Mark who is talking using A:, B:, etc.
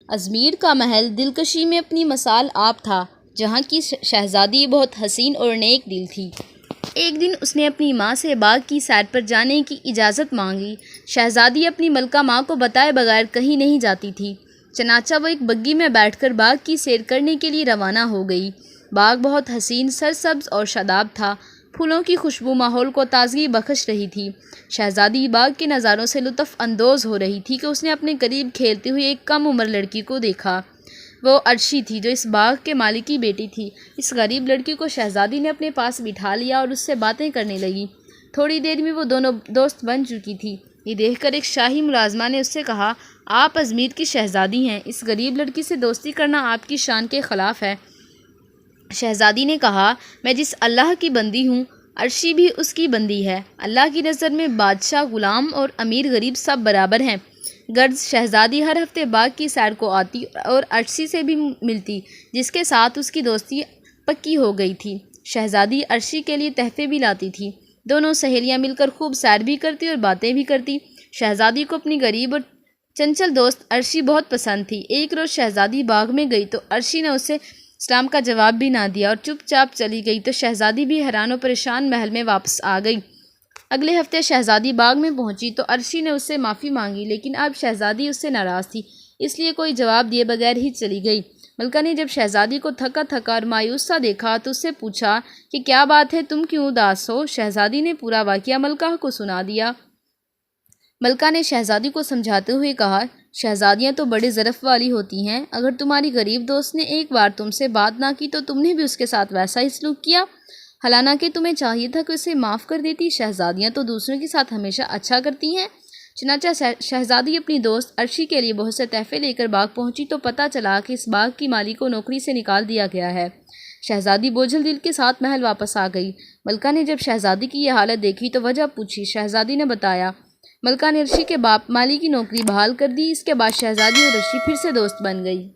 A: Izmir کا محل دلکشی میں اپنی مثال آپ تھا، جہاں کی شہزادی بہت حسین اور نیک دل تھی۔ ایک دن اس نے اپنی ماں سے باغ کی سیر پر جانے کی اجازت مانگی۔ شہزادی اپنی ملکہ ماں کو بتائے بغیر کہیں نہیں جاتی تھی، چنانچہ وہ ایک بگی میں بیٹھ کر باغ کی سیر کرنے کے لیے روانہ ہو گئی۔ باغ بہت حسین، سرسبز اور شاداب تھا۔ پھولوں کی خوشبو ماحول کو تازگی بخش رہی تھی۔ شہزادی باغ کے نظاروں سے لطف اندوز ہو رہی تھی کہ اس نے اپنے قریب کھیلتی ہوئی ایک کم عمر لڑکی کو دیکھا۔ وہ عرشی تھی، جو اس باغ کے مالک کی بیٹی تھی۔ اس غریب لڑکی کو شہزادی نے اپنے پاس بٹھا لیا اور اس سے باتیں کرنے لگی۔ تھوڑی دیر میں وہ دونوں دوست بن چکی تھی۔ یہ دیکھ کر ایک شاہی ملازمہ نے اس سے کہا، آپ ازمیر کی شہزادی ہیں، اس غریب لڑکی سے دوستی کرنا آپ کی شان کے خلاف ہے۔ شہزادی نے کہا، میں جس اللہ کی بندی ہوں، عرشی بھی اس کی بندی ہے۔ اللہ کی نظر میں بادشاہ، غلام اور امیر غریب سب برابر ہیں۔ غرض شہزادی ہر ہفتے باغ کی سیر کو آتی اور عرشی سے بھی ملتی، جس کے ساتھ اس کی دوستی پکی ہو گئی تھی۔ شہزادی عرشی کے لیے تحفے بھی لاتی تھی۔ دونوں سہیلیاں مل کر خوب سیر بھی کرتی اور باتیں بھی کرتی۔ شہزادی کو اپنی غریب اور چنچل دوست عرشی بہت پسند تھی۔ ایک روز شہزادی باغ میں گئی تو عرشی نے اسے سلام کا جواب بھی نہ دیا اور چپ چاپ چلی گئی تو شہزادی بھی حیران و پریشان محل میں واپس آ گئی۔ اگلے ہفتے شہزادی باغ میں پہنچی تو عرشی نے اس سے معافی مانگی، لیکن اب شہزادی اس سے ناراض تھی، اس لیے کوئی جواب دیے بغیر ہی چلی گئی۔ ملکہ نے جب شہزادی کو تھکا تھکا اور مایوس سا دیکھا تو اس سے پوچھا کہ کیا بات ہے، تم کیوں اداس ہو؟ شہزادی نے پورا واقعہ ملکہ کو سنا دیا۔ ملکہ نے شہزادی کو سمجھاتے ہوئے کہا، شہزادیاں تو بڑے ظرف والی ہوتی ہیں، اگر تمہاری غریب دوست نے ایک بار تم سے بات نہ کی تو تم نے بھی اس کے ساتھ ویسا ہی سلوک کیا، حالانکہ تمہیں چاہیے تھا کہ اسے معاف کر دیتی۔ شہزادیاں تو دوسروں کے ساتھ ہمیشہ اچھا کرتی ہیں۔ چنانچہ شہزادی اپنی دوست عرشی کے لیے بہت سے تحفے لے کر باغ پہنچی تو پتہ چلا کہ اس باغ کی مالی کو نوکری سے نکال دیا گیا ہے۔ شہزادی بوجھل دل کے ساتھ محل واپس آ گئی۔ ملکہ نے جب شہزادی کی یہ حالت دیکھی تو وجہ پوچھی۔ شہزادی نے بتایا۔ ملکہ نے عرشی کے باپ مالی کی نوکری بحال کر دی۔ اس کے بعد شہزادی اور عرشی پھر سے دوست بن گئی۔